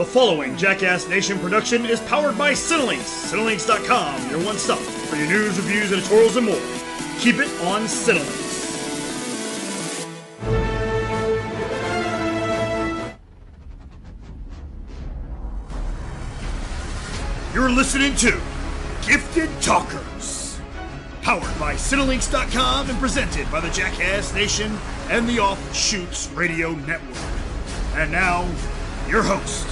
The following Jackass Nation production is powered by Cinelinx. Cinelinx.com, your one stop for your news, reviews, editorials, and more. Keep it on Cinelinx. You're listening to Gifted Talkers, powered by Cinelinx.com and presented by the Jackass Nation and the Offshoots Radio Network. And now, your host,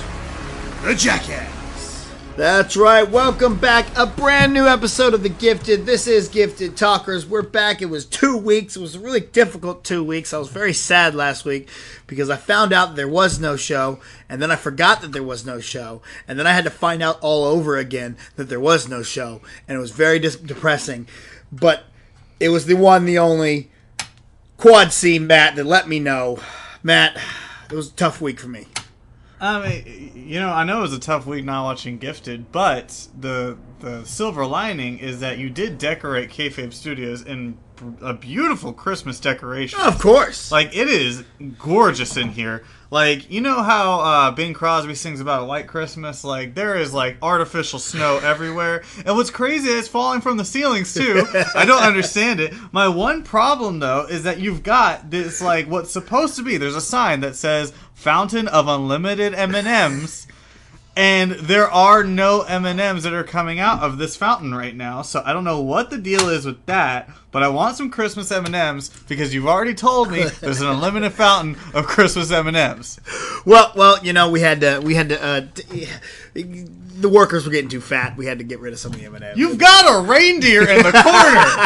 the Jackass. That's right. Welcome back. A brand new episode of The Gifted. This is Gifted Talkers. We're back. It was 2 weeks. It was a really difficult 2 weeks. I was very sad last week because I found out there was no show, and then I forgot that there was no show, and then I had to find out all over again that there was no show, and it was very depressing. But it was the one, the only Quad C Matt that let me know. Matt, it was a tough week for me. I mean, I know it was a tough week not watching Gifted, but the silver lining is that you did decorate Kayfabe Studios in a beautiful Christmas decoration. Of course. Like, it is gorgeous in here. Like, you know how Bing Crosby sings about a white Christmas? Like, there is, like, artificial snow everywhere. And what's crazy is it's falling from the ceilings, too. I don't understand it. My one problem, though, is that you've got this, like, what's supposed to be. There's a sign that says, Fountain of Unlimited M&Ms. And there are no M&Ms that are coming out of this fountain right now. So I don't know what the deal is with that. But I want some Christmas M&Ms because you've already told me there's an unlimited fountain of Christmas M&Ms. Well, we had to. The workers were getting too fat. We had to get rid of some of the M&Ms. You've got a reindeer in the corner.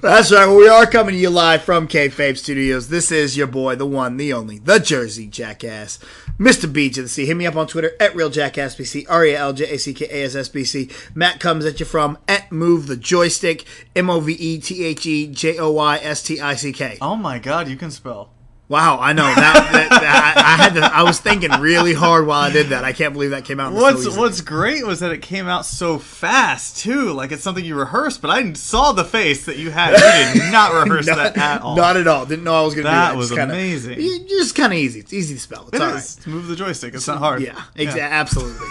That's right. Well, we are coming to you live from Kayfabe Studios. This is your boy, the one, the only, the Jersey Jackass, Mr. Beach of the Sea. Hit me up on Twitter at RealJackassBC, RealJackassBC. Matt comes at you from at Move the Joystick, MoveTheJoystick. Oh my God, you can spell. Wow, I know that I was thinking really hard while I did that. I can't believe that came out. What's great was that it came out so fast too. Like it's something you rehearsed, but I saw the face that you had. You did not rehearse that at all. Not at all. Didn't know I was going to do that. That was amazing. Just kind of easy. It's easy to spell. It's all right. To move the joystick. It's not hard. Yeah, absolutely.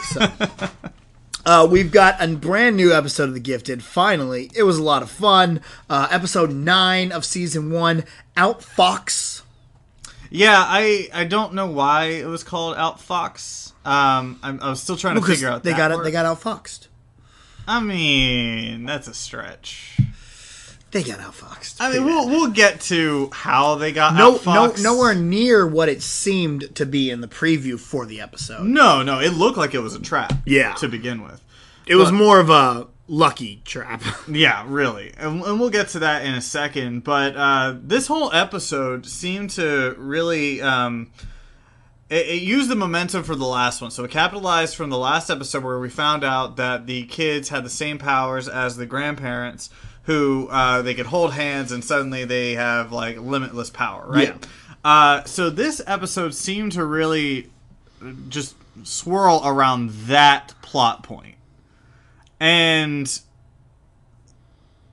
So. We've got a brand new episode of The Gifted. Finally, it was a lot of fun. Episode 9 of season 1, outfoX. Yeah, I don't know why it was called outfoX. I was still trying to figure out that. They got outfoxed. I mean, that's a stretch. They got outfoxed. I mean, we'll get to how they got outfoxed. Nowhere near what it seemed to be in the preview for the episode. No, it looked like it was a trap. Yeah. To begin with, it was more of a lucky trap. Yeah, really. And we'll get to that in a second. But this whole episode seemed to really... It used the momentum for the last one. So it capitalized from the last episode where we found out that the kids had the same powers as the grandparents who they could hold hands and suddenly they have like limitless power, right? Yeah. So this episode seemed to really just swirl around that plot point. And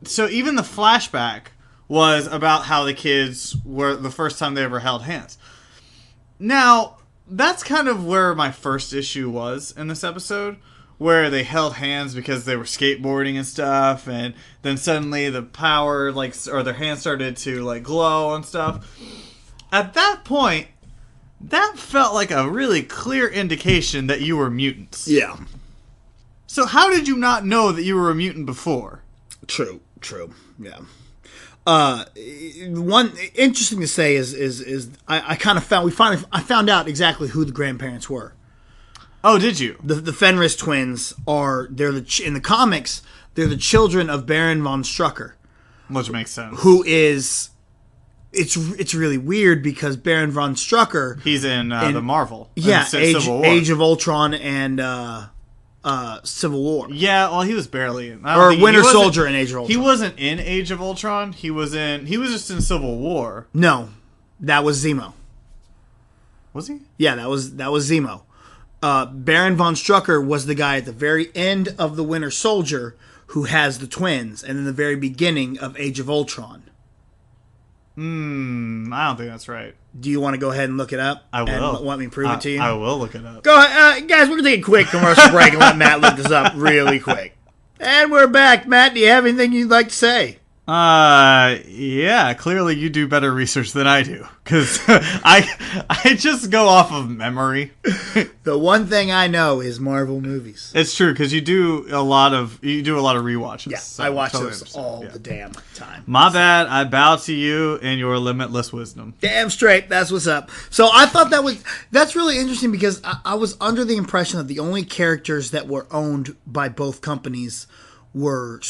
so even the flashback was about how the kids were the first time they ever held hands. Now, that's kind of where my first issue was in this episode, where they held hands because they were skateboarding and stuff, and then suddenly the power, or their hands started to, glow and stuff. At that point, that felt like a really clear indication that you were mutants. Yeah. So how did you not know that you were a mutant before? True. Yeah. One interesting to say is I kind of found I found out exactly who the grandparents were. Oh, did you? The Fenris twins in the comics they're the children of Baron von Strucker, which makes sense. Who is it's really weird because Baron von Strucker he's in the Marvel. Civil War. Age of Ultron and Civil War. Yeah, well, he was barely in. Or Winter Soldier in Age of Ultron. He wasn't in Age of Ultron. He was just in Civil War. No, that was Zemo. Was he? Yeah, that was Zemo. Baron von Strucker was the guy at the very end of the Winter Soldier who has the twins, and in the very beginning of Age of Ultron. I don't think that's right. Do you want to go ahead and look it up? I will. And want me to prove it to you? I will look it up. Go ahead. Guys, we're going to take a quick commercial break and let Matt look this up really quick. And we're back. Matt, do you have anything you'd like to say? Yeah, clearly you do better research than I do, because I just go off of memory. The one thing I know is Marvel movies. It's true, because you do a lot of rewatches. Yeah, so I watch totally those understand. all Yeah. the damn time. My bad, I bow to you and your limitless wisdom. Damn straight, that's what's up. So I thought that's really interesting because I was under the impression that the only characters that were owned by both companies were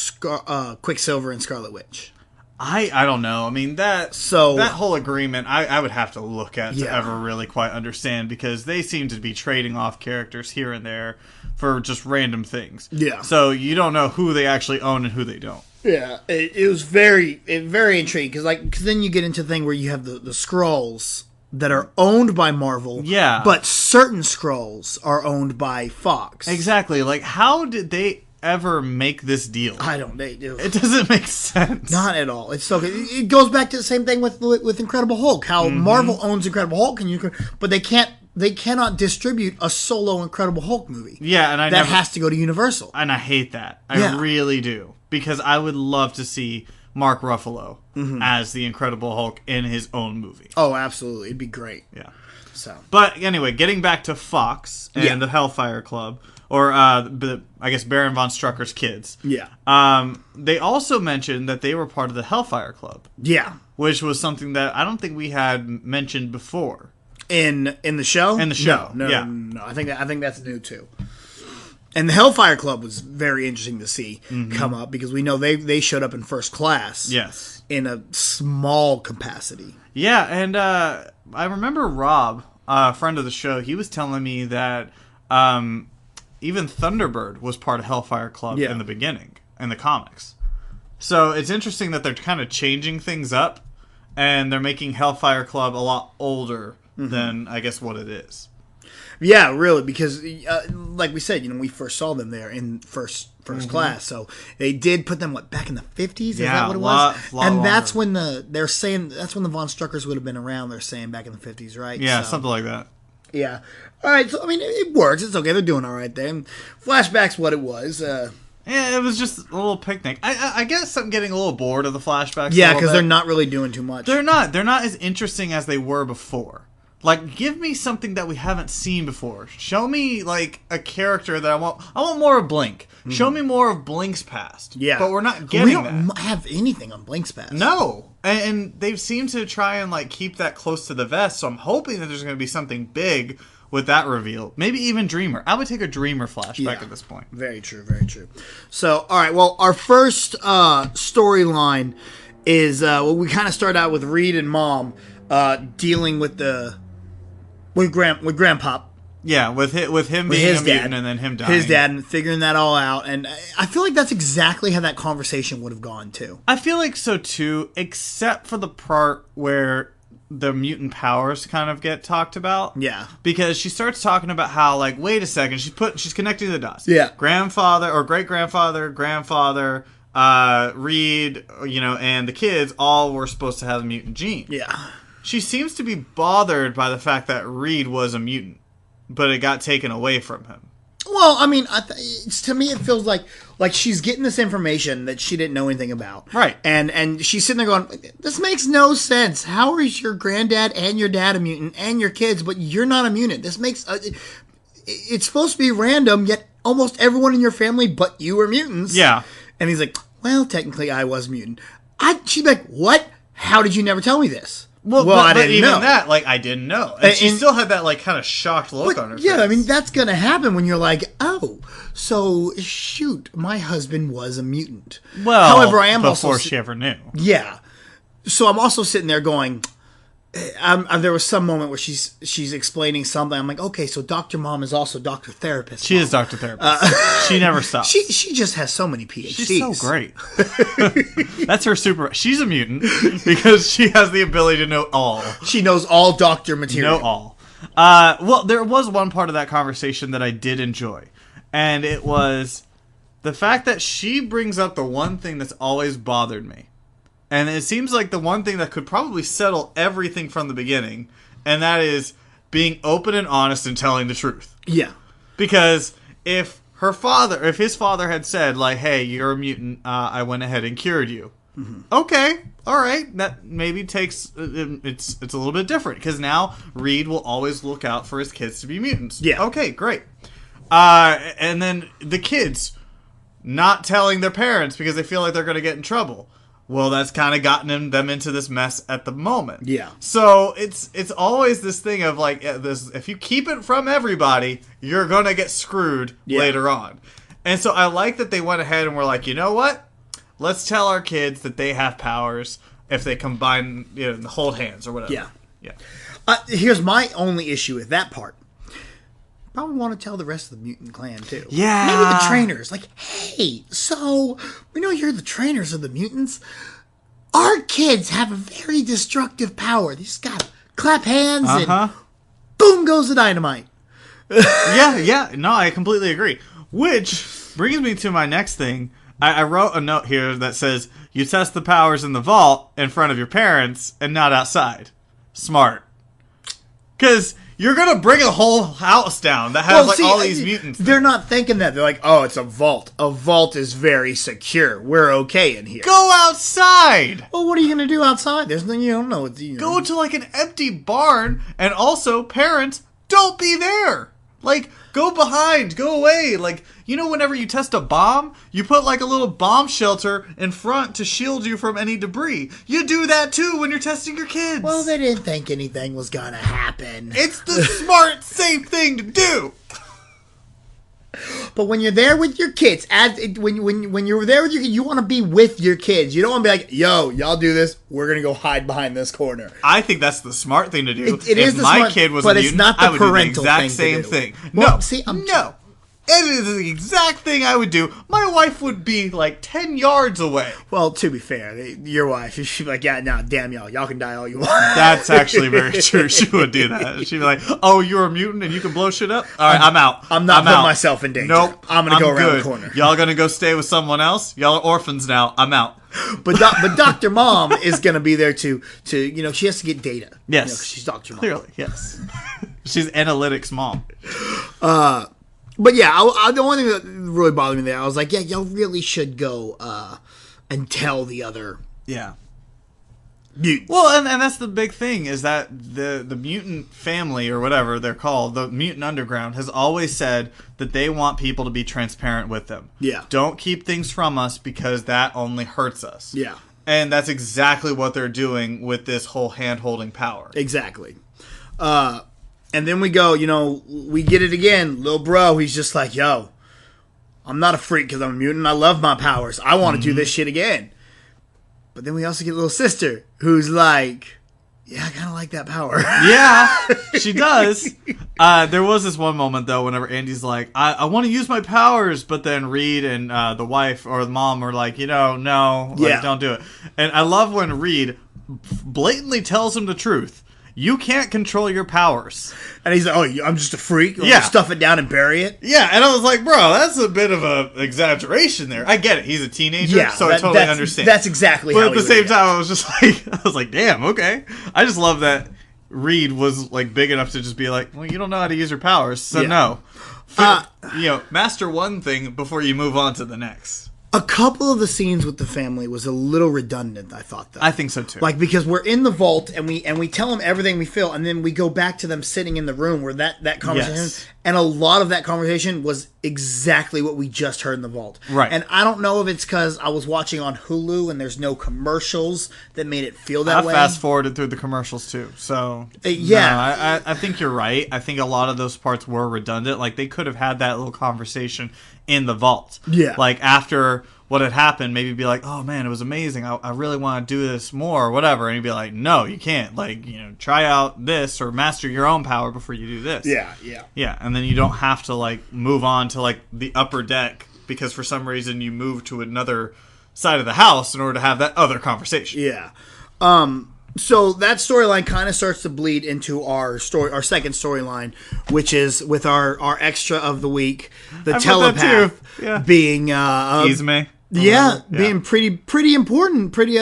Quicksilver and Scarlet Witch. I don't know. I mean, that whole agreement, I would have to look at to ever really quite understand, because they seem to be trading off characters here and there for just random things. Yeah. So you don't know who they actually own and who they don't. Yeah, it was very intriguing because then you get into the thing where you have the Skrulls that are owned by Marvel. Yeah. But certain Skrulls are owned by Fox. Exactly. Like, how did they ever make this deal? I don't. They do. It doesn't make sense. Not at all. It's so good. It goes back to the same thing with Incredible Hulk. How Marvel owns Incredible Hulk, but they cannot distribute a solo Incredible Hulk movie. Yeah, and that has to go to Universal. And I hate that. I really do, because I would love to see Mark Ruffalo as the Incredible Hulk in his own movie. Oh, absolutely. It'd be great. Yeah. So, but anyway, getting back to Fox and the Hellfire Club, or I guess Baron von Strucker's kids. Yeah. They also mentioned that they were part of the Hellfire Club. Yeah. Which was something that I don't think we had mentioned before. In the show? In the show. No. I think that's new too. And the Hellfire Club was very interesting to see come up, because we know they showed up in First Class. Yes. In a small capacity. Yeah, and I remember Rob, a friend of the show, he was telling me that even Thunderbird was part of Hellfire Club in the beginning, in the comics. So it's interesting that they're kind of changing things up, and they're making Hellfire Club a lot older than, I guess, what it is. Yeah, really, because like we said, we first saw them there in first class, so they did put them back in the 50s. Is that what it was? And that's when they're saying that's when the Von Struckers would have been around. They're saying back in the 50s, right? Yeah, something like that. Yeah. All right. So I mean, it works. It's okay. They're doing all right there. And flashback's what it was. Yeah, it was just a little picnic. I guess I'm getting a little bored of the flashbacks. Yeah, because they're not really doing too much. They're not. They're not as interesting as they were before. Like, give me something that we haven't seen before. Show me, like, a character that I want. I want more of Blink. Show me more of Blink's past. Yeah. But we're not getting that. We don't have anything on Blink's past. No. And they've seemed to try and, like, keep that close to the vest, so I'm hoping that there's going to be something big with that reveal. Maybe even Dreamer. I would take a Dreamer flashback at this point. Very true, very true. So, all right, well, our first storyline is, we kind of start out with Reed and Mom dealing with Grandpop. Yeah, with him being a mutant and then him dying. His dad, and figuring that all out. And I feel like that's exactly how that conversation would have gone, too. I feel like so, too, except for the part where the mutant powers kind of get talked about. Yeah. Because she starts talking about how, like, wait a second, she's connecting the dots. Yeah. Grandfather, or great-grandfather, grandfather, Reed, and the kids all were supposed to have the mutant gene. Yeah. She seems to be bothered by the fact that Reed was a mutant, but it got taken away from him. Well, I mean, to me, it feels like she's getting this information that she didn't know anything about. Right. And she's sitting there going, this makes no sense. How is your granddad and your dad a mutant and your kids, but you're not a mutant? This makes... it's supposed to be random, yet almost everyone in your family but you are mutants. Yeah. And he's like, well, technically I was a mutant. She's like, what? How did you never tell me this? Well, I didn't even know. That, like, I didn't know. And she still had that, like, kind of shocked look on her face. Yeah, I mean, that's going to happen when you're like, oh, so, shoot, my husband was a mutant. Well, however, I am before she ever knew. Yeah. So I'm also sitting there going... there was some moment where she's explaining something. I'm like, okay, so Dr. Mom is also Dr. Therapist. She is Dr. Therapist. She never stops. She just has so many PhDs. She's so great. That's her super... She's a mutant because she has the ability to know all. She knows all doctor material. Know all. Well, there was one part of that conversation that I did enjoy. And it was the fact that she brings up the one thing that's always bothered me. And it seems like the one thing that could probably settle everything from the beginning, and that is being open and honest and telling the truth. Yeah. Because if his father had said, like, hey, you're a mutant, I went ahead and cured you. Mm-hmm. Okay, all right. That maybe takes it's a little bit different because now Reed will always look out for his kids to be mutants. Yeah. Okay, great. And then the kids not telling their parents because they feel like they're going to get in trouble. Well, that's kind of gotten them into this mess at the moment. Yeah. So it's always this thing of like this. If you keep it from everybody, you're going to get screwed later on. And so I like that they went ahead and were like, you know what? Let's tell our kids that they have powers if they combine, hold hands or whatever. Yeah. Yeah. Here's my only issue with that part. Probably want to tell the rest of the mutant clan, too. Yeah. Maybe the trainers. Like, hey, so we know you're the trainers of the mutants. Our kids have a very destructive power. They just gotta clap hands and boom goes the dynamite. Yeah. No, I completely agree. Which brings me to my next thing. I wrote a note here that says, you test the powers in the vault in front of your parents and not outside. Smart. Because you're going to bring a whole house down that has all these mutants. They're not thinking that. They're like, oh, it's a vault. A vault is very secure. We're okay in here. Go outside! Well, what are you going to do outside? There's nothing you don't know. Go to like an empty barn, and also, parents, don't be there. Like, go behind, go away. Like, whenever you test a bomb, you put like a little bomb shelter in front to shield you from any debris. You do that too when you're testing your kids. Well, they didn't think anything was gonna happen. It's the smart, safe thing to do. But when you're there with your kids, when you're there with your kids, you want to be with your kids. You don't want to be like, yo, y'all do this. We're going to go hide behind this corner. I think that's the smart thing to do. It is if my kid was a mutant, not the I would do the parental exact thing same to do. thing. Well, No, see, no. It is the exact thing I would do. My wife would be like 10 yards away. Well, to be fair, your wife, she'd be like, yeah, no, damn y'all can die all you want. That's actually very true. She would do that. She'd be like, oh, you're a mutant and you can blow shit up? All right, I'm out. I'm not putting myself in danger. Nope. I'm going to go around the corner. Y'all going to go stay with someone else? Y'all are orphans now. I'm out. But Dr. Mom is going to be there to she has to get data. Yes. 'Cause she's Dr. Mom. Clearly, yes. She's analytics mom. But yeah, the only thing that really bothered me there, I was like, yeah, y'all really should go and tell the other mutants. Well, and that's the big thing, is that the mutant family, or whatever they're called, the mutant underground, has always said that they want people to be transparent with them. Yeah. Don't keep things from us because that only hurts us. Yeah. And that's exactly what they're doing with this whole hand-holding power. Exactly. And then we go, we get it again. Little bro, he's just like, yo, I'm not a freak because I'm a mutant. I love my powers. I want to do this shit again. But then we also get little sister who's like, yeah, I kind of like that power. Yeah, she does. There was this one moment, though, whenever Andy's like, I want to use my powers. But then Reed and the wife or the mom are like, no, don't do it. And I love when Reed blatantly tells him the truth. You can't control your powers. And he's like, oh, I'm just a freak? Yeah. Stuff it down and bury it? Yeah, and I was like, bro, that's a bit of an exaggeration there. I get it. He's a teenager, so I totally understand. That's exactly how he But at the same time, I was like, damn, okay. I just love that Reed was like big enough to just be like, well, you don't know how to use your powers, so no. Master one thing before you move on to the next. A couple of the scenes with the family was a little redundant, I thought, though. I think so, too. Like, because we're in the vault, and we tell them everything we feel, and then we go back to them sitting in the room where that conversation... Yes. And a lot of that conversation was exactly what we just heard in the vault. Right. And I don't know if it's because I was watching on Hulu, and there's no commercials that made it feel that way. I fast-forwarded through the commercials, too. So, yeah. No, I think you're right. I think a lot of those parts were redundant. Like, they could have had that little conversation in the vault. Yeah. Like, after what had happened, maybe be like, oh, man, it was amazing. I really want to do this more or whatever. And you'd be like, no, you can't. Like, try out this or master your own power before you do this. Yeah. Yeah, and then you don't have to, like, move on to, like, the upper deck because for some reason you move to another side of the house in order to have that other conversation. Yeah. So that storyline kind of starts to bleed into our second storyline, which is with our extra of the week, the telepath being Izme. Yeah, being pretty important. Pretty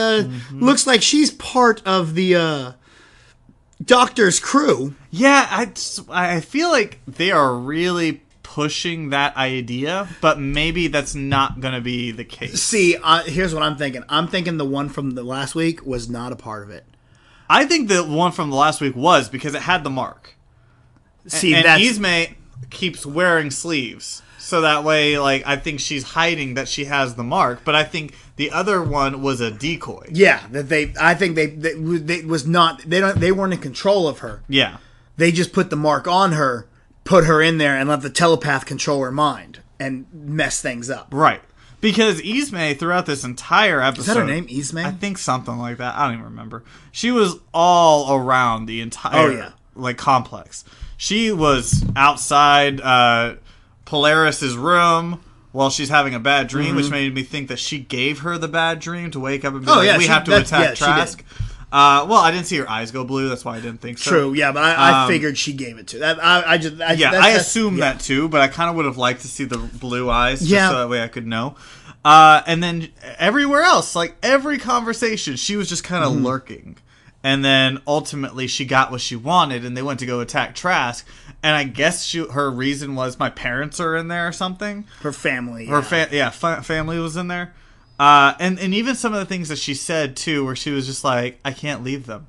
looks like she's part of the Doctor's crew. Yeah, I feel like they are really pushing that idea, but maybe that's not going to be the case. See, here's what I'm thinking. I'm thinking the one from the last week was not a part of it. I think the one from the last week was, because it had the mark. See, and Ismay keeps wearing sleeves. So that way, like, I think she's hiding that she has the mark, but I think the other one was a decoy. Yeah, I think they weren't in control of her. Yeah. They just put the mark on her, put her in there, and let the telepath control her mind and mess things up. Right. Because Ismay, throughout this entire episode... Is that her name, Ismay? I think something like that. I don't even remember. She was all around the entire complex. She was outside Polaris' room while she's having a bad dream, which made me think that she gave her the bad dream to wake up and be we have to attack Trask. Well, I didn't see her eyes go blue. That's why I didn't think so. True, yeah, but I figured she gave it to that. I assumed that too, but I kind of would have liked to see the blue eyes, just so that way I could know. And then everywhere else, like every conversation, she was just kind of lurking. And then ultimately she got what she wanted, and they went to go attack Trask. And I guess her reason was my parents are in there or something. Her family. Family was in there. And even some of the things that she said, too, where she was just like, I can't leave them.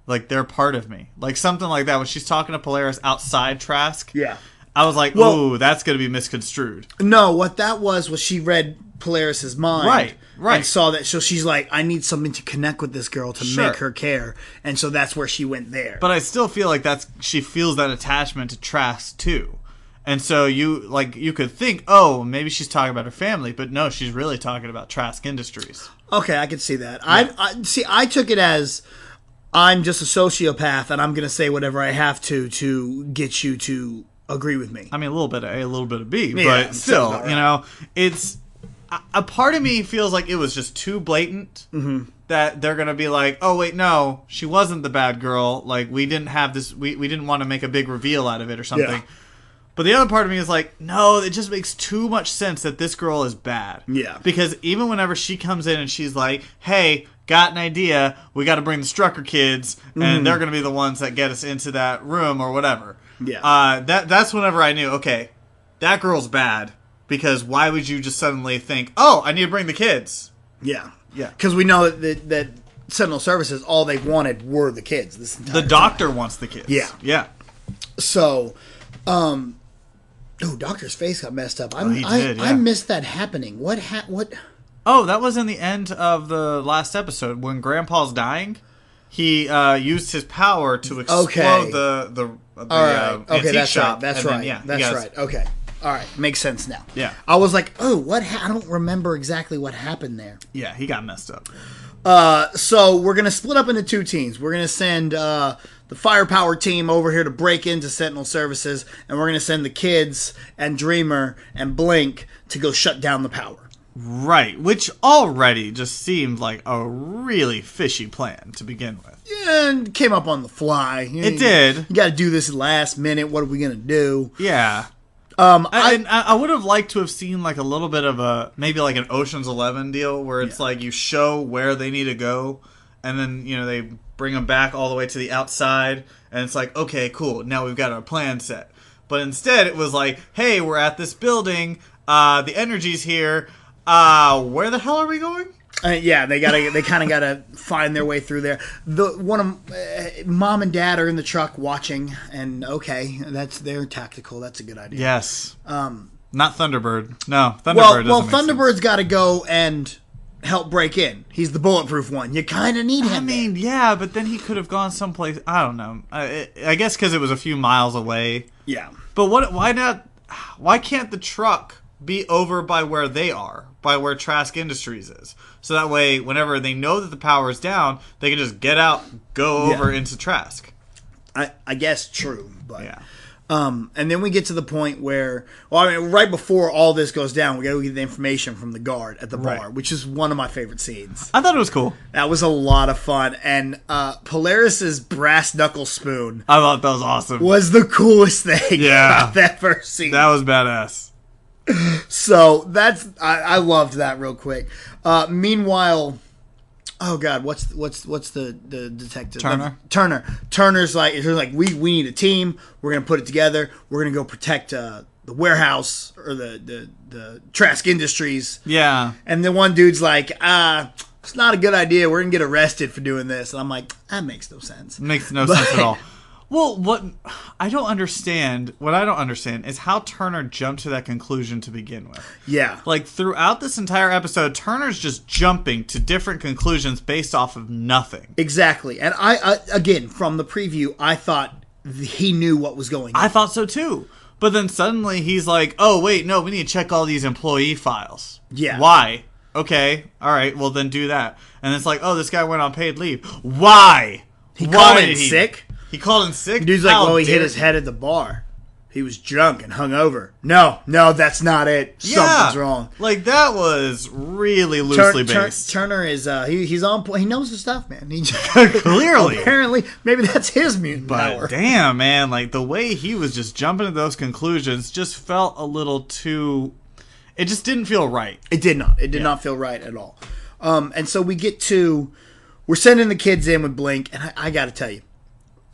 Like, they're part of me. Like, something like that. When she's talking to Polaris outside Trask. Yeah. I was like, ooh, that's going to be misconstrued. No, what that was she read Polaris' mind. Right. And saw that. So she's like, I need something to connect with this girl to make her care. And so that's where she went there. But I still feel like she feels that attachment to Trask, too. And so you could think, oh, maybe she's talking about her family, but no, she's really talking about Trask Industries. Okay, I could see that. Yeah. I took it as I'm just a sociopath, and I'm going to say whatever I have to get you to agree with me. I mean, a little bit of A, a little bit of B, but still, it's a part of me feels like it was just too blatant. That they're going to be like, oh, wait, no, she wasn't the bad girl. Like, we didn't have this, we didn't want to make a big reveal out of it or something. Yeah. But the other part of me is like, no, it just makes too much sense that this girl is bad. Yeah. Because even whenever she comes in and she's like, hey, got an idea, we got to bring the Strucker kids, and they're going to be the ones that get us into that room or whatever. Yeah. That's whenever I knew, okay, that girl's bad, because why would you just suddenly think, oh, I need to bring the kids? Yeah. Yeah. Because we know that Sentinel Services, all they wanted were the kids. The Doctor wants the kids. Yeah. Yeah. So, Doctor's face got messed up. I missed that happening. What? Oh, that was in the end of the last episode when Grandpa's dying. He used his power to explode the antique shop. That's right. That's right. Okay. All right. Makes sense now. Yeah. I was like, oh, what? I don't remember exactly what happened there. Yeah, he got messed up. So we're gonna split up into two teams. We're gonna send the Firepower team over here to break into Sentinel Services, and we're gonna send the kids and Dreamer and Blink to go shut down the power. Right, which already just seemed like a really fishy plan to begin with. Yeah, and came up on the fly. It did. You got to do this last minute. What are we gonna do? Yeah. I would have liked to have seen like a little bit of maybe like an Ocean's 11 deal where it's like you show where they need to go, and then they bring them back all the way to the outside, and it's like, okay, cool, now we've got our plan set. But instead it was like, hey, we're at this building, the energy's here, where the hell are we going? They kind of gotta find their way through there. Mom and Dad are in the truck watching, and they're tactical. That's a good idea. Yes. Not Thunderbird. No, Thunderbird. Well, Thunderbird's got to go and help break in. He's the bulletproof one. You kind of need him. I mean, yeah, but then he could have gone someplace. I don't know. I guess because it was a few miles away. Yeah. But why not? Why can't the truck be over by where they are, by where Trask Industries is? So that way, whenever they know that the power is down, they can just get out, go over into Trask. I guess true, but and then we get to the point where, right before all this goes down, we got to get the information from the guard at the bar, which is one of my favorite scenes. I thought it was cool. That was a lot of fun, and Polaris's brass knuckle spoon. I thought that was awesome. Was the coolest thing. Yeah, about that first scene. That was badass. So that's I loved that real quick. Meanwhile, oh god, what's the detective? Turner's like we need a team. We're gonna put it together. We're gonna go protect the warehouse or the Trask Industries. Yeah. And the one dude's like, it's not a good idea. We're gonna get arrested for doing this. And I'm like, that makes no sense. Makes no sense at all. Well, what I don't understand is how Turner jumped to that conclusion to begin with. Yeah. Like, throughout this entire episode, Turner's just jumping to different conclusions based off of nothing. Exactly. And I again, from the preview, I thought he knew what was going on. I thought so too. But then suddenly he's like, oh, wait, no, we need to check all these employee files. Yeah. Why? Okay. All right. Well, then do that. And it's like, oh, this guy went on paid leave. Why? He called in sick? He called in sick? The dude's like, well, he hit his head at the bar. He was drunk and hungover. No, that's not it. Something's wrong. Like, that was really loosely based. Turner is, he's on point. He knows the stuff, man. He Clearly. Apparently, maybe that's his mutant power. Damn, man. Like, the way he was just jumping to those conclusions just felt a little too... It just didn't feel right. It did not. It did not feel right at all. And so we're sending the kids in with Blink, and I got to tell you,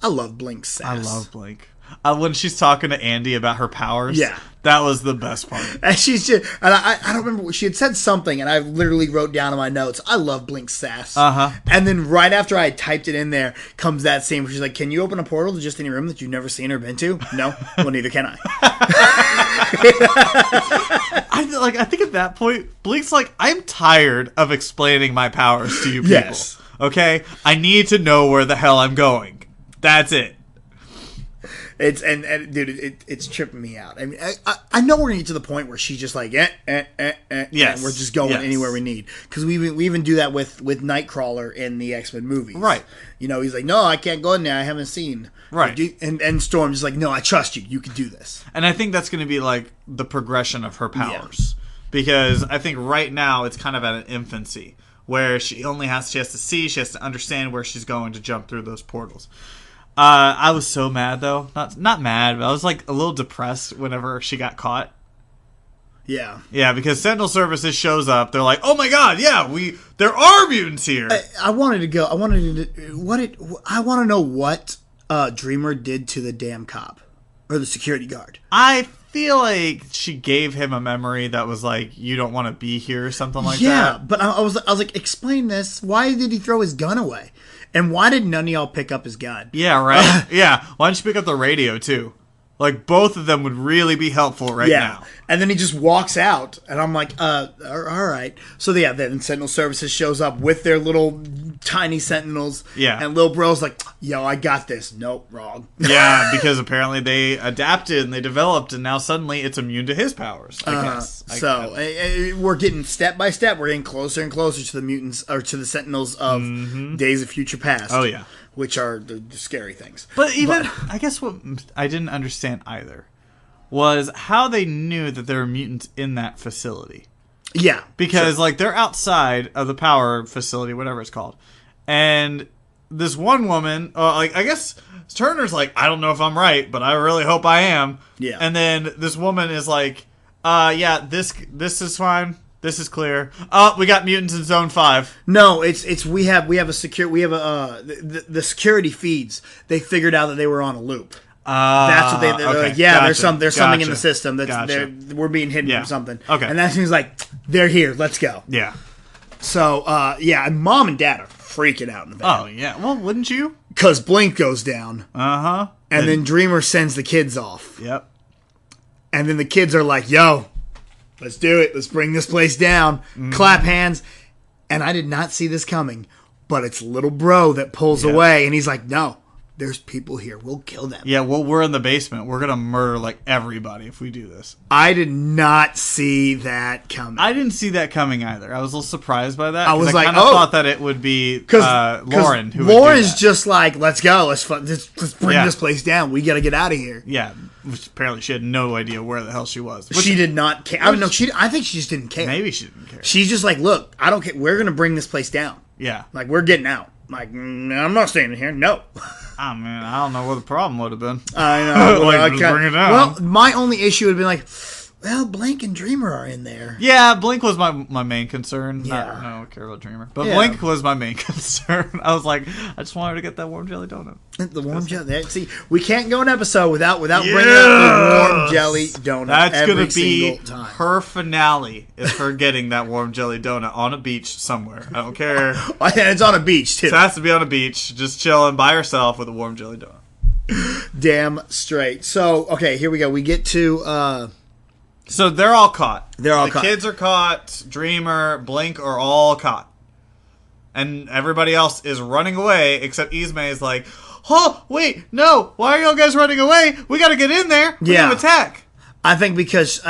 I love Blink's sass. I love Blink. When she's talking to Andy about her powers, that was the best part. And she's just, and I don't remember what she had said something, and I literally wrote down in my notes, I love Blink's sass. And then right after I typed it in there comes that scene where she's like, "Can you open a portal to just any room that you've never seen or been to?" No, well, neither can I. I think at that point, Blink's like, I'm tired of explaining my powers to you people. Yes. Okay, I need to know where the hell I'm going. That's it. It's dude, it's tripping me out. I mean, I know we're gonna get to the point where she's just like, yes, and we're just going anywhere we need, because we even do that with Nightcrawler in the X-Men movies, right? You know, he's like, no, I can't go in there. I haven't seen, right? And Storm's just like, no, I trust you. You can do this. And I think that's going to be like the progression of her powers, because I think right now it's kind of at an infancy where she has to see, she has to understand where she's going to jump through those portals. I was so mad though. Not mad, but I was like a little depressed whenever she got caught. Yeah. Yeah, because Sentinel Services shows up. They're like, "Oh my god, yeah, there are mutants here." I want to know what Dreamer did to the damn cop or the security guard. I feel like she gave him a memory that was like, "You don't want to be here," or something like that. Yeah, but I was like, explain this. Why did he throw his gun away? And why did none of y'all pick up his gun? Yeah, right. Yeah. Why don't you pick up the radio, too? Like, both of them would really be helpful right now. And then he just walks out, and I'm like, all right. So, then Sentinel Services shows up with their little tiny Sentinels. Yeah. And Lil Bro's like, yo, I got this. Nope, wrong. Yeah, because apparently they adapted and they developed, and now suddenly it's immune to his powers, I guess. We're getting step by step, we're getting closer and closer to the mutants, or to the Sentinels of Days of Future Past. Oh, yeah. Which are the scary things. But I guess what I didn't understand either was how they knew that there were mutants in that facility. Yeah. Because, like, they're outside of the power facility, whatever it's called. And this one woman, I guess Turner's like, I don't know if I'm right, but I really hope I am. Yeah. And then this woman is like, this is fine. This is clear. We got mutants in Zone 5. No, we have the security feeds. They figured out that they were on a loop. That's what they're like. Yeah, gotcha. there's something in the system we're being hidden from something. Okay, and that seems like they're here. Let's go. Yeah. So Mom and Dad are freaking out in the van. Oh yeah. Well, wouldn't you? Because Blink goes down. And then Dreamer sends the kids off. Yep. And then the kids are like, "Yo, let's do it. Let's bring this place down." Clap hands. And I did not see this coming, but it's little bro that pulls away, and he's like, "No, there's people here. We'll kill them." Yeah, well, we're in the basement. We're going to murder, like, everybody if we do this. I did not see that coming. I didn't see that coming either. I was a little surprised by that. I was like, I thought that it would be Lauren who would do Lauren's that. just like, let's go. Let's bring this place down. We got to get out of here. Yeah, which apparently she had no idea where the hell she was. She did not care. I don't know. I think she just didn't care. Maybe she didn't care. She's just like, look, I don't care. We're going to bring this place down. Yeah. Like, we're getting out. Like, I'm not staying here. No. Oh, man, I don't know what the problem would have been. I know. Like, just bring it down. Well, my only issue would have been like, Well, Blink and Dreamer are in there. Yeah, Blink was my main concern. Yeah. I don't care about Dreamer. But Yeah. Blink was my main concern. I was like, I just wanted to get that warm jelly donut. The warm jelly. See, we can't go an episode without bringing up the warm jelly donut. That's going to to be time. her finale, is her getting that warm jelly donut on a beach somewhere. I don't care. And it's on a beach, too. It has to be on a beach, just chilling by herself with a warm jelly donut. Damn straight. So, okay, here we go. We get to... So they're all caught. caught. The kids are caught. Dreamer, Blink are all caught. And everybody else is running away, except Ismay is like, oh, wait, no. Why are y'all guys running away? We got to get in there. We Yeah. gotta attack. I think because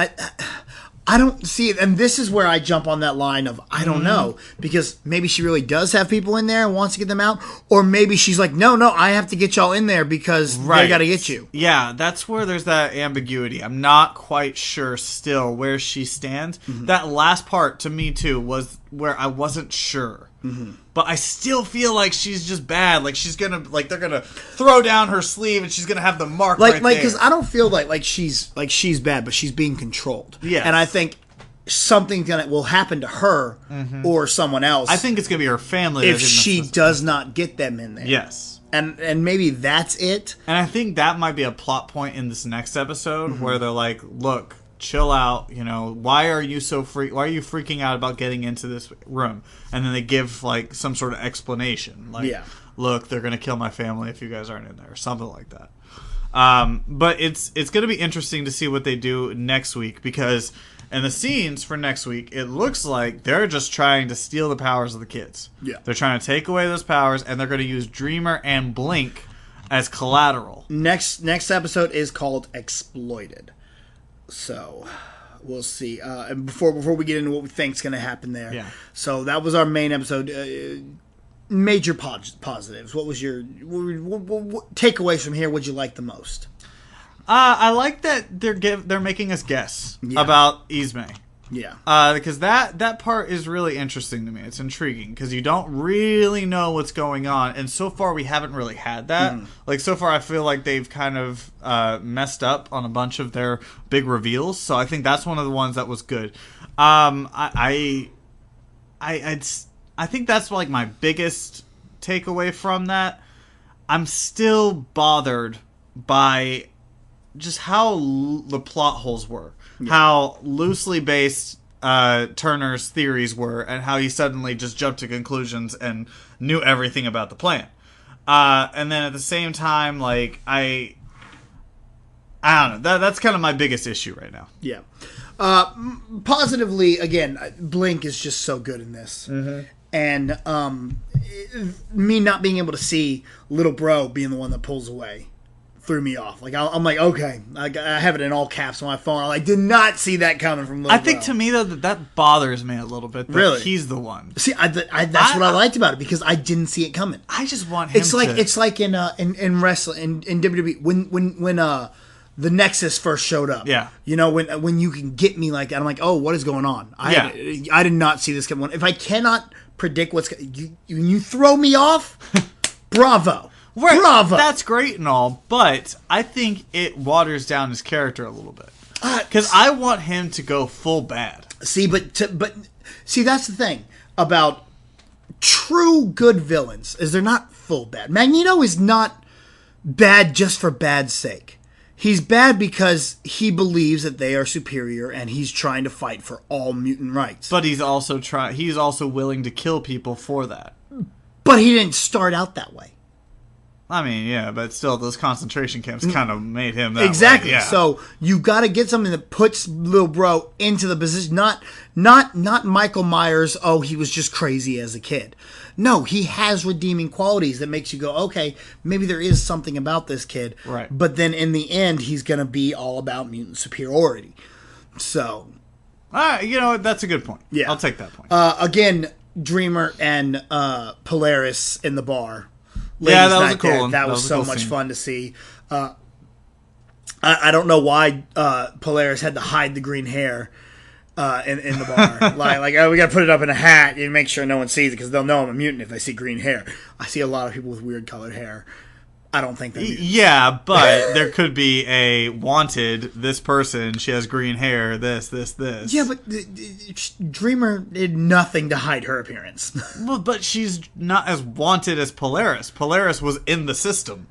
I don't see it, and this is where I jump on that line of I don't know, because maybe she really does have people in there and wants to get them out, or maybe she's like, no, I have to get y'all in there because they got to get you. Yeah, that's where there's that ambiguity. I'm not quite sure still where she stands. That last part to me too was where I wasn't sure. But I still feel like she's just bad. Like she's gonna, like they're gonna throw down her sleeve and she's gonna have the mark right there. Because I don't feel like she's bad, but she's being controlled. Yes. And I think something will happen to her or someone else. I think it's gonna be her family if she does not get them in there. Yes. And maybe that's it. And I think that might be a plot point in this next episode where they're like, look, chill out, why are you why are you freaking out about getting into this room? And then they give like some sort of explanation. Like, look, they're going to kill my family if you guys aren't in there, or something like that. But it's going to be interesting to see what they do next week, because in the scenes for next week, it looks like they're just trying to steal the powers of the kids. Yeah. They're trying to take away those powers, and they're going to use Dreamer and Blink as collateral. Next episode is called Exploited. So we'll see. And before we get into what we think is going to happen there, So that was our main episode. Major positives. What was your what takeaways from here? Would you like the most? I like that they're making us guess about Ismay. Yeah. Because that part is really interesting to me. It's intriguing because you don't really know what's going on, and so far we haven't really had that. Like so far, I feel like they've kind of messed up on a bunch of their big reveals. So I think that's one of the ones that was good. I think that's like my biggest takeaway from that. I'm still bothered by just how the plot holes were. How loosely based Turner's theories were, and how he suddenly just jumped to conclusions and knew everything about the plan. And then at the same time, like I don't know. That's kind of my biggest issue right now. Yeah. Positively, again, Blink is just so good in this, and me not being able to see Little Bro being the one that pulls away threw me off. Like I'm like, okay, I have it in all caps on my phone. I did not see that coming from Little I think Bro. to me though that bothers me a little bit. That Really? he's the one. See, that's what I liked about it, because I didn't see it coming. I just want him. It's like in wrestling in WWE when the Nexus first showed up. Yeah. When you can get me like that, I'm like, oh, what is going on? I did not see this coming. If I cannot predict you throw me off, bravo. Right, bravo. That's great and all, but I think it waters down his character a little bit. Because I want him to go full bad. See, but that's the thing about true good villains, is they're not full bad. Magneto is not bad just for bad's sake. He's bad because he believes that they are superior, and he's trying to fight for all mutant rights. But he's also willing to kill people for that. But he didn't start out that way. I mean, yeah, but still, those concentration camps kind of made him that exactly. way. Yeah. So you got to get something that puts Little Bro into the position. Not Michael Myers. Oh, he was just crazy as a kid. No, he has redeeming qualities that makes you go, okay, maybe there is something about this kid. Right. But then in the end, he's going to be all about mutant superiority. So, that's a good point. Yeah, I'll take that point. Again, Dreamer and Polaris in the bar. Yeah, that was a cool one. That was so much fun to see. I don't know why Polaris had to hide the green hair in the bar. like we got to put it up in a hat and make sure no one sees it, because they'll know I'm a mutant if they see green hair. I see a lot of people with weird colored hair. I don't think they're mutants. Yeah, but there could be a wanted, this person, she has green hair, this. Yeah, but Dreamer did nothing to hide her appearance. Well, but she's not as wanted as Polaris. Polaris was in the system.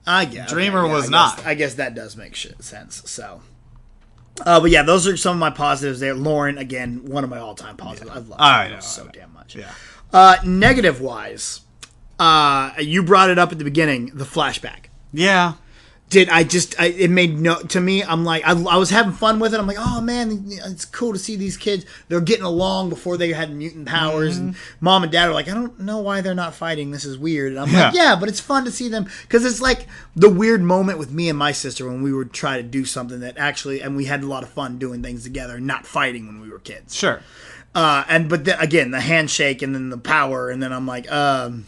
I guess. Dreamer was not. I guess that does make sense, so... but yeah, those are some of my positives there. Lauren, again, one of my all-time positives. I've loved her so damn much. Yeah. Negative-wise... you brought it up at the beginning, the flashback. Yeah. It made no, to me, I'm like, I was having fun with it. I'm like, oh man, it's cool to see these kids. They're getting along before they had mutant powers. And mom and dad are like, I don't know why they're not fighting. This is weird. And I'm like, yeah, but it's fun to see them. Because it's like the weird moment with me and my sister when we would try to do something that actually, and we had a lot of fun doing things together, not fighting when we were kids. Sure. But then, again, the handshake and then the power. And then I'm like, And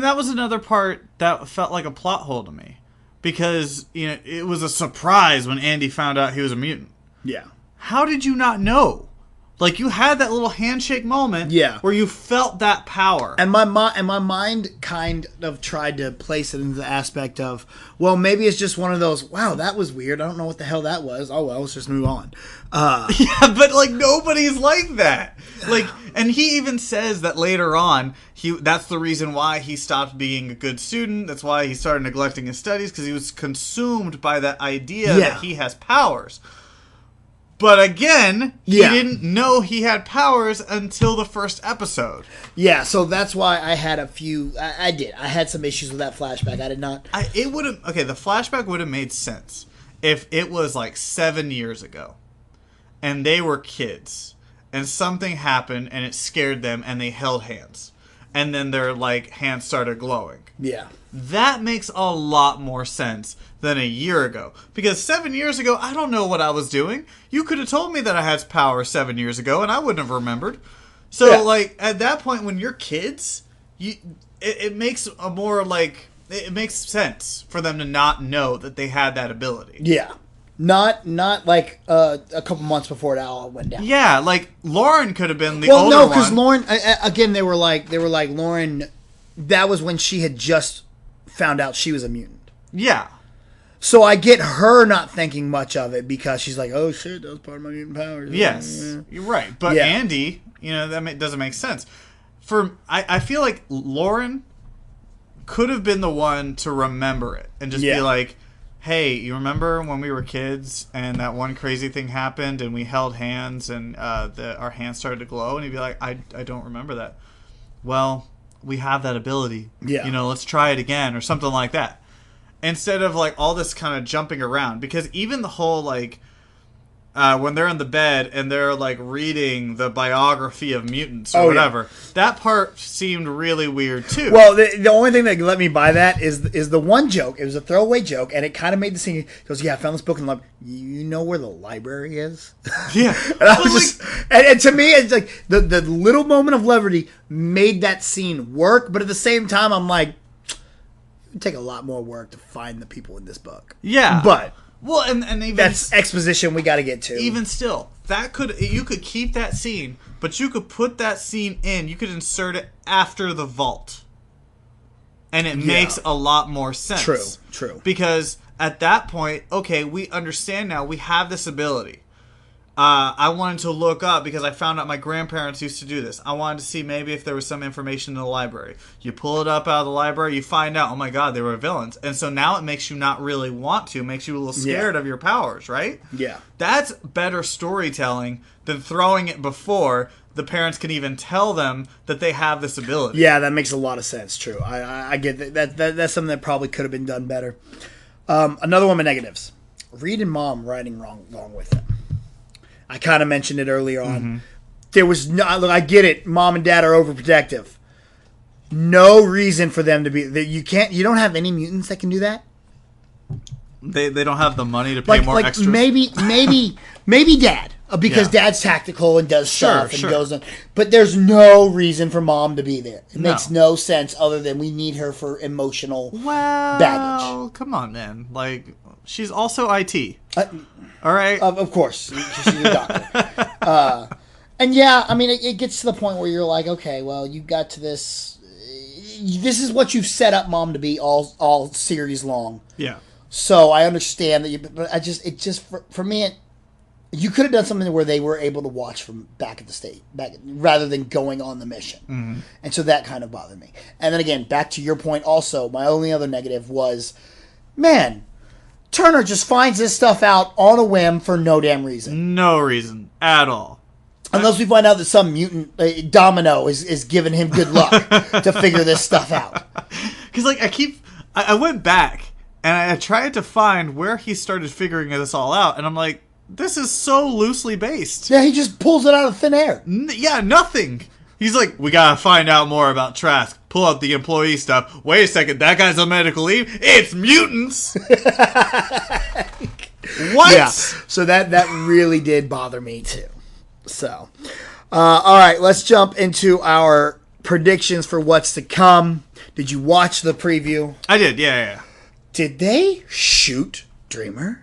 that was another part that felt like a plot hole to me. Because, it was a surprise when Andy found out he was a mutant. Yeah. How did you not know? Like, you had that little handshake moment where you felt that power. And my mind kind of tried to place it into the aspect of, well, maybe it's just one of those, wow, that was weird. I don't know what the hell that was. Oh, well, let's just move on. Yeah, but, nobody's like that. And he even says that later on, that's the reason why he stopped being a good student. That's why he started neglecting his studies, because he was consumed by that idea that he has powers. But again, he didn't know he had powers until the first episode. Yeah, so that's why I had a few... I did. I had some issues with that flashback. I did not... The flashback would have made sense if it was 7 years ago. And they were kids. And something happened and it scared them and they held hands. And then their, hands started glowing. Yeah. That makes a lot more sense than a year ago. Because 7 years ago, I don't know what I was doing. You could have told me that I had power 7 years ago, and I wouldn't have remembered. So, at that point, when you're kids, it makes a more, it makes sense for them to not know that they had that ability. Yeah. Not a couple months before it all went down. Yeah, Lauren could have been the older one. Well, no, because Lauren, again, they were like, Lauren, that was when she had just found out she was a mutant. Yeah. So I get her not thinking much of it because she's like, oh shit, that was part of my mutant powers. Yes, you're right. But Andy, that doesn't make sense. I feel like Lauren could have been the one to remember it and just be like, hey, you remember when we were kids and that one crazy thing happened and we held hands and our hands started to glow? And he'd be like, I don't remember that. Well, we have that ability. Yeah. Let's try it again or something like that. Instead of all this kind of jumping around. Because even the whole when they're in the bed and they're reading the biography of mutants or whatever, that part seemed really weird too. Well, the only thing that let me buy that is the one joke. It was a throwaway joke, and it kind of made the scene. He goes, "Yeah, I found this book in the library. You know where the library is?" Yeah, and I was and to me, it's the little moment of levity made that scene work, but at the same time, I'm like, it would take a lot more work to find the people in this book. Yeah, but. Well, and even that's exposition we got to get to. Even still, you could keep that scene, but you could put that scene in. You could insert it after the vault, and it makes a lot more sense. True. Because at that point, okay, we understand now. We have this ability. I wanted to look up because I found out my grandparents used to do this. I wanted to see maybe if there was some information in the library. You pull it up out of the library, you find out, oh my god, they were villains. And so now it makes you not really want to. It makes you a little scared of your powers, right? Yeah. That's better storytelling than throwing it before the parents can even tell them that they have this ability. Yeah, that makes a lot of sense, true. I get that. That's something that probably could have been done better. Another one of my negatives. Reed and Mom writing wrong with them. I kind of mentioned it earlier on. Mm-hmm. There was no. Look, I get it. Mom and Dad are overprotective. No reason for them to be. You can't. You don't have any mutants that can do that. They don't have the money to pay more extras. Maybe Dad, because Dad's tactical and does stuff and goes on. But there's no reason for Mom to be there. It makes no sense other than we need her for emotional baggage. Come on, man. She's also IT. All right. Of course. She's a doctor. And yeah, I mean, it gets to the point where you're like, okay, well, you got to this. this is what you've set up Mom to be all series long. Yeah. So I understand that but for me, you could have done something where they were able to watch from back at the state, rather than going on the mission. Mm-hmm. And so that kind of bothered me. And then again, back to your point also, my only other negative was, man, Turner just finds this stuff out on a whim for no damn reason. No reason at all. Unless we find out that some mutant Domino is giving him good luck to figure this stuff out. Because, like, I went back and I tried to find where he started figuring this all out, and I'm like, this is so loosely based. Yeah, he just pulls it out of thin air. Yeah, nothing. He's like, we gotta find out more about Trask. Pull out the employee stuff. Wait a second, that guy's on medical leave? It's mutants! What? Yeah, so that really did bother me, too. So, all right, let's jump into our predictions for what's to come. Did you watch the preview? I did, yeah. Did they shoot Dreamer?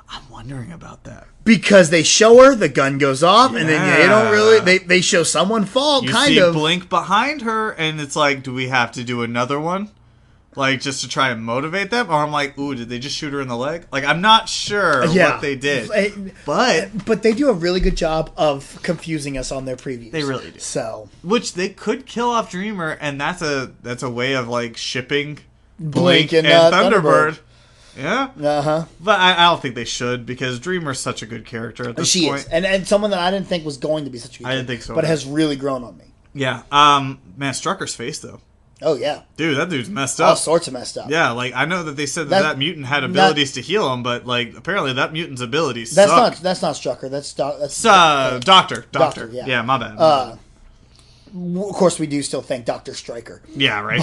I'm wondering about that. Because they show her, the gun goes off, and then they don't really... They show someone fall, you kind of. see Blink behind her, and it's like, do we have to do another one? Like, just to try and motivate them? Or I'm like, ooh, did they just shoot her in the leg? Like, I'm not sure what they did. But they do a really good job of confusing us on their previews. They really do. So, which they could kill off Dreamer, and that's a way of, like, shipping Blink and Thunderbird. Yeah. Uh-huh. But I don't think they should, because Dreamer's such a good character at this point. She is. And someone that I didn't think was going to be such a good character. I didn't think so. But has really grown on me. Yeah. Man, Strucker's face, though. Oh, yeah. Dude, that dude's messed up. All sorts of messed up. Yeah, like, I know that they said that mutant had abilities to heal him, but, like, apparently that mutant's abilities suck. That's not Strucker. That's Doctor. Doctor, yeah. Yeah, my bad. Of course, we do still thank Dr. Stryker. Yeah, right.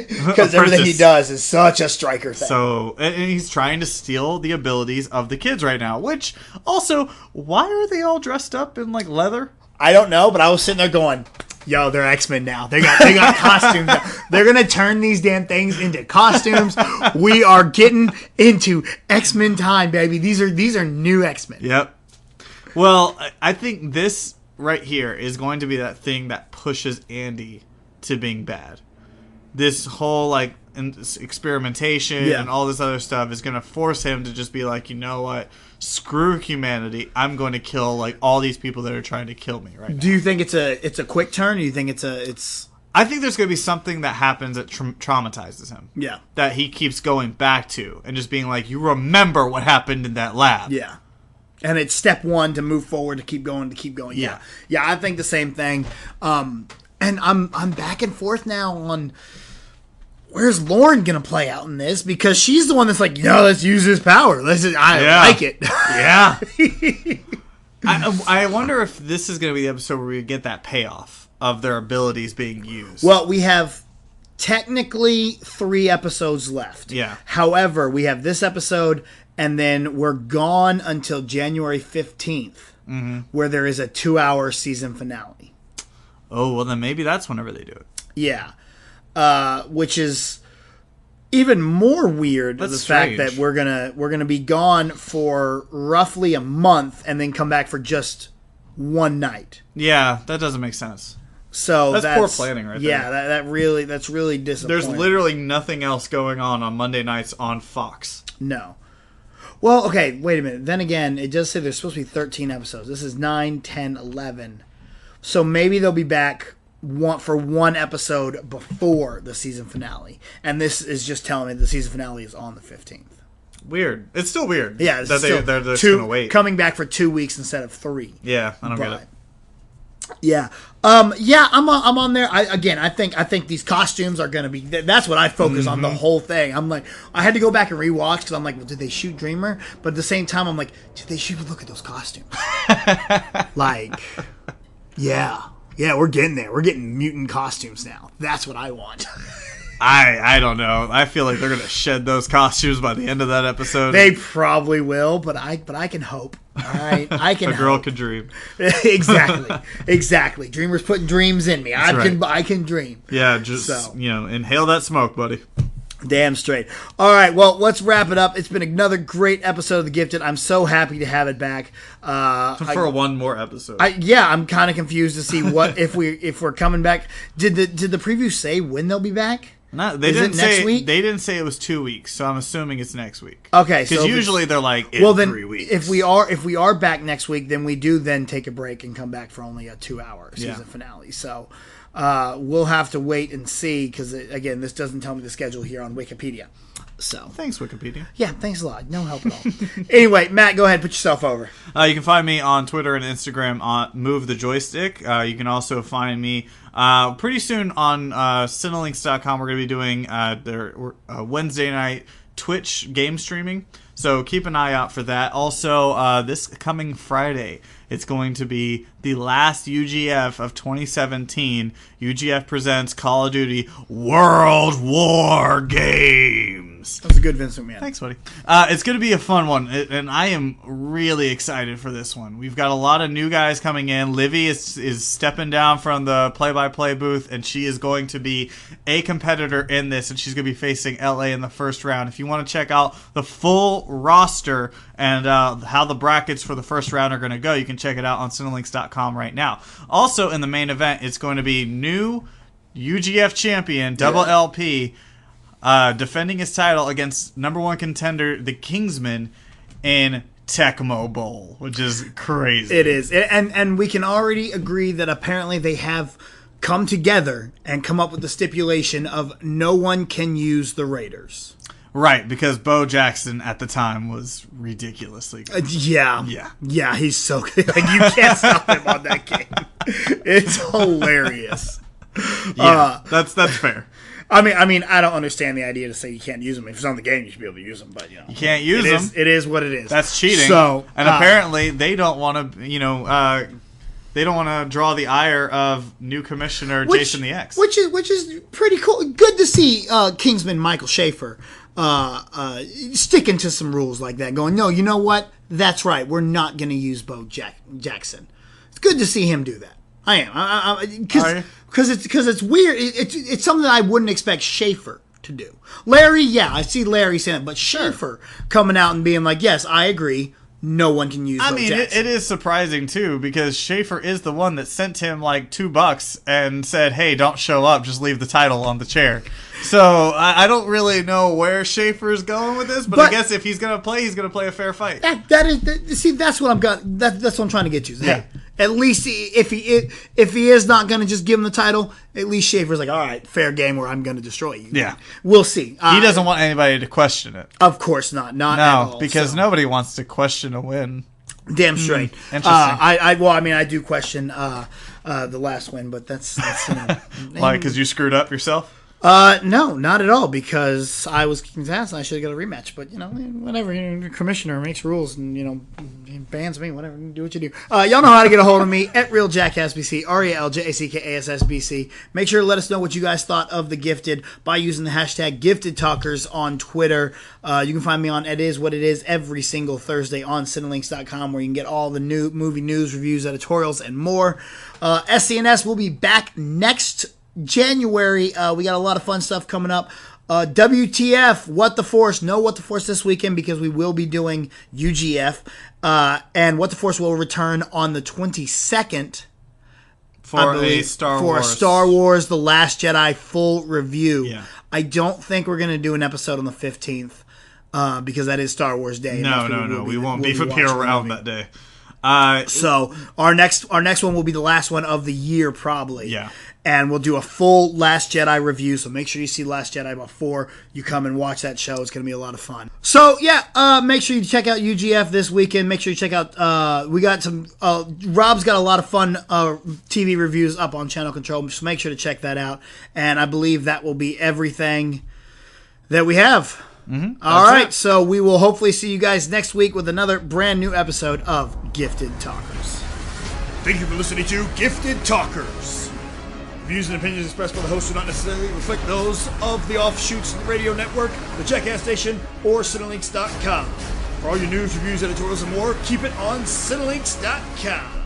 Because everything he does is such a Stryker thing. So, and he's trying to steal the abilities of the kids right now, which, also, why are they all dressed up in, like, leather? I don't know, but I was sitting there going... Yo, they're X-Men now. They got costumes now. They're going to turn these damn things into costumes. We are getting into X-Men time, baby. These are new X-Men. Yep. Well, I think this right here is going to be that thing that pushes Andy to being bad. This whole, like, experimentation and all this other stuff is going to force him to just be like, you know what? Screw humanity. I'm going to kill, like, all these people that are trying to kill me right now. Do you think it's a quick turn, or do you think it's... I think there's going to be something that happens that traumatizes him. Yeah. That he keeps going back to and just being like, you remember what happened in that lab. Yeah. And it's step one to move forward, to keep going. Yeah. Yeah, I think the same thing. And I'm back and forth now on... Where's Lauren gonna play out in this? Because she's the one that's like, let's use his power. I like it. Yeah. I wonder if this is gonna be the episode where we get that payoff of their abilities being used. Well, we have technically 3 episodes left. Yeah. However, we have this episode, and then we're gone until January 15th, where there is a 2-hour season finale. Oh, well then maybe that's whenever they do it. Yeah. Which is even more weird. That's the strange. fact that we're gonna be gone for roughly a month and then come back for just one night. Yeah, that doesn't make sense. So that's poor planning, right there. Yeah, that's really disappointing. There's literally nothing else going on Monday nights on Fox. No. Well, okay, wait a minute. Then again, it does say there's supposed to be 13 episodes. This is 9, 10, 11. So maybe they'll be back for one episode before the season finale, and this is just telling me the season finale is on the 15th. Weird. It's still weird. Yeah, they're just gonna wait. Coming back for 2 weeks instead of 3. Yeah, I don't get it. Yeah, I'm on there. I think these costumes are gonna be. That's what I focus on the whole thing. I'm like, I had to go back and rewatch because I'm like, well, did they shoot Dreamer? But at the same time, I'm like, did they shoot? Look at those costumes. Like, yeah. Yeah, we're getting there. We're getting mutant costumes now. That's what I want. I don't know. I feel like they're gonna shed those costumes by the end of that episode. They probably will, but I can hope. All right, I can. A girl hope. could dream. Exactly. Dreamer's putting dreams in me. I can dream. Yeah, just inhale that smoke, buddy. Damn straight. All right, well, let's wrap it up. It's been another great episode of The Gifted. I'm so happy to have it back. For one more episode. I'm kind of confused to see what if we're coming back. Did the preview say when they'll be back? No, they didn't say next week. They didn't say it was 2 weeks, so I'm assuming it's next week. Okay, because usually they're like 3 weeks. If we are back next week, then we do then take a break and come back for only a 2-hour season finale. So. We'll have to wait and see because, again, this doesn't tell me the schedule here on Wikipedia. So thanks, Wikipedia. Yeah, thanks a lot. No help at all. Anyway, Matt, go ahead. Put yourself over. You can find me on Twitter and Instagram on Move the Joystick. You can also find me pretty soon on Cinelinks.com. We're going to be doing their Wednesday night Twitch game streaming. So keep an eye out for that. Also, this coming Friday, it's going to be the last UGF of 2017. UGF presents Call of Duty World War Games. That's a good Vince McMahon. Thanks, buddy. It's going to be a fun one, and I am really excited for this one. We've got a lot of new guys coming in. Livy is stepping down from the play-by-play booth, and she is going to be a competitor in this, and she's going to be facing LA in the first round. If you want to check out the full roster and how the brackets for the first round are going to go, you can check it out on Cinelinks.com right now. Also, in the main event, it's going to be new UGF champion, Double LP, defending his title against number one contender, the Kingsman, in Tecmo Bowl, which is crazy. It is. And we can already agree that apparently they have come together and come up with the stipulation of no one can use the Raiders. Right, because Bo Jackson at the time was ridiculously good. Yeah, he's so good. Like, you can't stop him on that game. It's hilarious. Yeah, that's fair. I mean, I don't understand the idea to say you can't use them. If it's on the game, you should be able to use them. But you can't use them. It is what it is. That's cheating. So, and apparently they don't want to, they don't want to draw the ire of new commissioner Jason the X, which is pretty cool. Good to see Kingsman Michael Schaefer sticking to some rules like that. Going, no, you know what? That's right. We're not going to use Bo Jackson. It's good to see him do that. I am, because it's weird. It's something that I wouldn't expect Schaefer to do. Larry, yeah, I see Larry saying it, but Schaefer coming out and being like, yes, I agree. No one can use Bo Jackson. It is surprising, too, because Schaefer is the one that sent him like $2 and said, hey, don't show up, just leave the title on the chair. So I don't really know where Schaefer is going with this, but I guess if he's going to play, he's going to play a fair fight. That's what that's what I'm trying to get to. Hey, at least if he is not going to just give him the title, at least Schaefer's like, all right, fair game where I'm going to destroy you. Yeah. We'll see. He doesn't want anybody to question it. Of course not. Not at all. Because nobody wants to question a win. Damn straight. Interesting. I do question the last win, but that's why? Because you screwed up yourself? No, not at all. Because I was kicked his ass and I should have got a rematch. But whatever. The commissioner makes rules and he bans me. Whatever. Do what you do. Y'all know how to get a hold of me at RealJackassBC, RealJackassBC. Make sure to let us know what you guys thought of The Gifted by using the hashtag GiftedTalkers on Twitter. You can find me on It Is What It Is every single Thursday on Cinelinks.com, where you can get all the new movie news, reviews, editorials, and more. SCNS will be back next January. We got a lot of fun stuff coming up. WTF, What the Force, no What the Force this weekend because we will be doing UGF. And What the Force will return on the 22nd for a Star Wars The Last Jedi full review. Yeah. I don't think we're going to do an episode on the 15th because that is Star Wars Day. No. We won't be from here around that day. So our next one will be the last one of the year probably. Yeah. And we'll do a full Last Jedi review, so make sure you see Last Jedi before you come and watch that show. It's going to be a lot of fun. So, make sure you check out UGF this weekend. Make sure you check out, we got some, Rob's got a lot of fun TV reviews up on Channel Control, so make sure to check that out. And I believe that will be everything that we have. Mm-hmm. All right, so we will hopefully see you guys next week with another brand new episode of Gifted Talkers. Thank you for listening to Gifted Talkers. Views and opinions expressed by the host do not necessarily reflect those of the Offshoots Radio Network, the Jackass Station, or Cinelinks.com. For all your news, reviews, editorials, and more, keep it on Cinelinks.com.